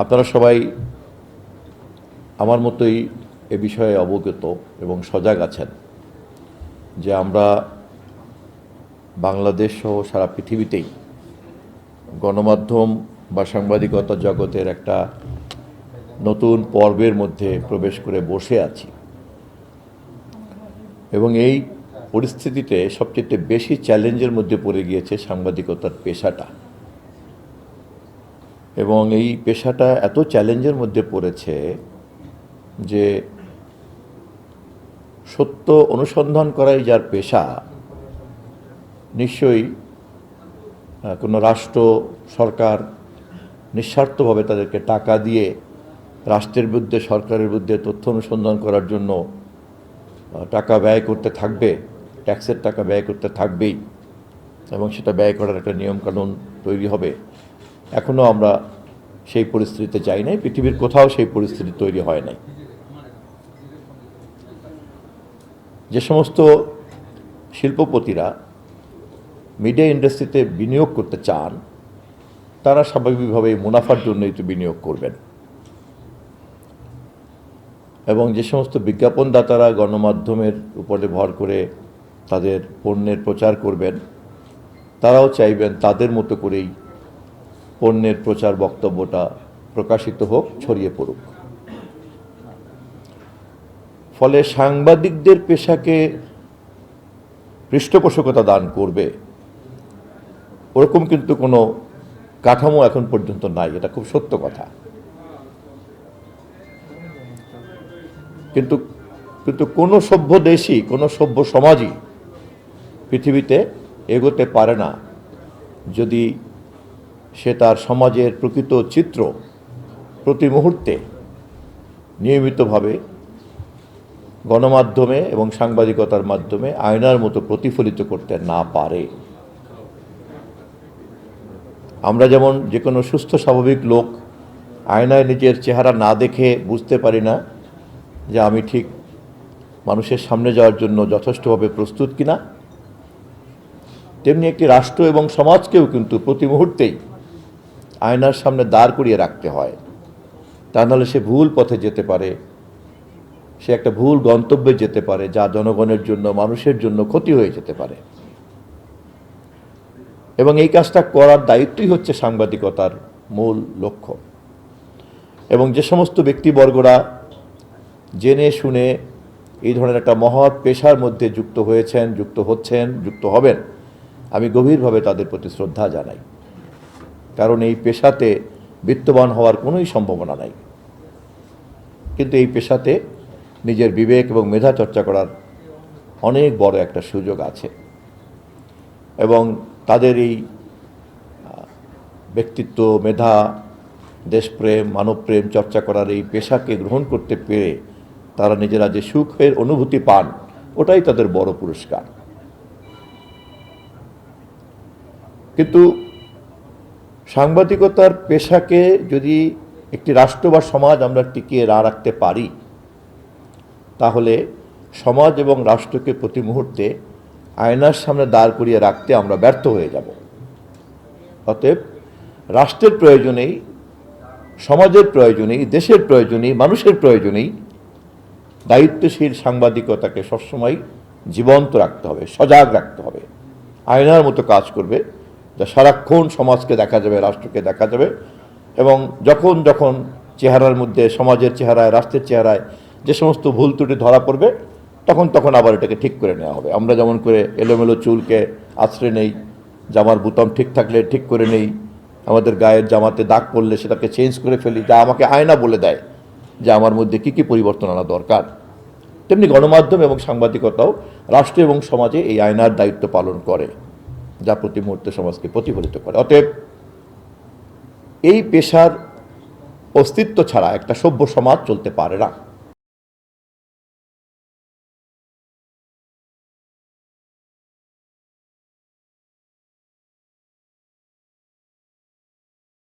আপনারা সবাই আমার মতোই এ বিষয়ে অবগত এবং সজাগ আছেন যে আমরা বাংলাদেশ সহ সারা পৃথিবীতেই গণমাধ্যম বা সাংবাদিকতা জগতের একটা নতুন পর্বের মধ্যে প্রবেশ করে বসে আছি এবং এই পরিস্থিতিতে সবচেয়ে বেশি চ্যালেঞ্জের মধ্যে পড়ে গিয়েছে সাংবাদিকতার পেশাটা। এবং এই পেশাটা এত চ্যালেঞ্জের মধ্যে পড়েছে যে সত্য অনুসন্ধান করাই যার পেশা, নিশ্চয়ই কোনো রাষ্ট্র সরকার নিঃস্বার্থভাবে তাদেরকে টাকা দিয়ে রাষ্ট্রের বিরুদ্ধে সরকারের বিরুদ্ধে তথ্য অনুসন্ধান করার জন্য টাকা ব্যয় করতে থাকবে, ট্যাক্সের টাকা ব্যয় করতে থাকবেই এবং সেটা ব্যয় করার একটা নিয়মকানুন তৈরি হবে। এখনও আমরা সেই পরিস্থিতিতে যাই নাই, পৃথিবীর কোথাও সেই পরিস্থিতি তৈরি হয় নাই। যে সমস্ত শিল্পপতিরা মিডিয়া ইন্ডাস্ট্রিতে বিনিয়োগ করতে চান তারা স্বাভাবিকভাবেই মুনাফার জন্যই তো বিনিয়োগ করবেন, এবং যে সমস্ত বিজ্ঞাপনদাতারা গণমাধ্যমের উপরে ভর করে তাদের পণ্যের প্রচার করবেন তারাও চাইবেন তাদের মতো করেই পণ্যের প্রচার বক্তব্যটা প্রকাশিত হোক, ছড়িয়ে পড়ুক। ফলে সাংবাদিকদের পেশাকে পৃষ্ঠপোষকতা দান করবে ওরকম কিন্তু কোনো কাঠামো এখন পর্যন্ত নাই, এটা খুব সত্য কথা। কিন্তু কিন্তু কোনো সভ্য দেশই, কোনো সভ্য সমাজই পৃথিবীতে এগোতে পারে না যদি সে তার সমাজের প্রকৃত চিত্র প্রতি মুহূর্তে নিয়মিতভাবে গণমাধ্যমে এবং সাংবাদিকতার মাধ্যমে আয়নার মতো প্রতিফলিত করতে না পারে। আমরা যেমন যে কোনো সুস্থ স্বাভাবিক লোক আয়নায় নিজের চেহারা না দেখে বুঝতে পারি না যে আমি ঠিক মানুষের সামনে যাওয়ার জন্য যথেষ্টভাবে প্রস্তুত কিনা, তেমনি একটি রাষ্ট্র এবং সমাজকেও কিন্তু প্রতি মুহূর্তেই আয়নার সামনে দাঁড় করিয়ে রাখতে হয়, তা নাহলে সে ভুল পথে যেতে পারে, সে একটা ভুল গন্তব্যে যেতে পারে যা জনগণের জন্য, মানুষের জন্য ক্ষতি হয়ে যেতে পারে। এবং এই কাজটা করার দায়িত্বই হচ্ছে সাংবাদিকতার মূল লক্ষ্য। এবং যে সমস্ত ব্যক্তিবর্গরা জেনে শুনে এই ধরনের একটা মহৎ পেশার মধ্যে যুক্ত হয়েছেন, যুক্ত হচ্ছেন, যুক্ত হবেন, আমি গভীরভাবে তাদের প্রতি শ্রদ্ধা জানাই। কারণ এই পেশাতে বিত্তবান হওয়ার কোনোই সম্ভাবনা নাই, কিন্তু এই পেশাতে নিজের বিবেক এবং মেধা চর্চা করার অনেক বড় একটা সুযোগ আছে। এবং তাদের এই ব্যক্তিত্ব, মেধা, দেশপ্রেম, মানবপ্রেম চর্চা করার এই পেশাকে গ্রহণ করতে পেরে তারা নিজেরা যে সুখের অনুভূতি পান ওটাই তাদের বড় পুরস্কার। কিন্তু সাংবাদিকতার পেশাকে যদি একটি রাষ্ট্র বা সমাজ আমরা টিকিয়ে না রাখতে পারি তাহলে সমাজ এবং রাষ্ট্রকে প্রতি মুহূর্তে আয়নার সামনে দাঁড় করিয়ে রাখতে আমরা ব্যর্থ হয়ে যাব। অতএব রাষ্ট্রের প্রয়োজনেই, সমাজের প্রয়োজনেই, দেশের প্রয়োজনেই, মানুষের প্রয়োজনেই দায়িত্বশীল সাংবাদিকতাকে সবসময় জীবন্ত রাখতে হবে, সজাগ রাখতে হবে, আয়নার মতো কাজ করবে, যা সারাক্ষণ সমাজকে দেখা যাবে, রাষ্ট্রকে দেখা যাবে। এবং যখন যখন চেহারার মধ্যে, সমাজের চেহারায়, রাষ্ট্রের চেহারায় যে সমস্ত ভুল ত্রুটি ধরা পড়বে তখন তখন আবার এটাকে ঠিক করে নেওয়া হবে। আমরা যেমন করে এলোমেলো চুলকে আশ্রয় নেই, জামার বুতাম ঠিক থাকলে ঠিক করে নেই, আমাদের গায়ের জামাতে দাগ পড়লে সেটাকে চেঞ্জ করে ফেলি, যা আমাকে আয়না বলে দেয় যে আমার মধ্যে কী কী পরিবর্তন আনা দরকার। তেমনি গণমাধ্যম এবং সাংবাদিকতাও রাষ্ট্র এবং সমাজে এই আয়নার দায়িত্ব পালন করে, যা প্রতি মুহূর্তে সমাজকে প্রতিফলিত করে। অতএব এই পেশার অস্তিত্ব ছাড়া একটা সভ্য সমাজ চলতে পারে না।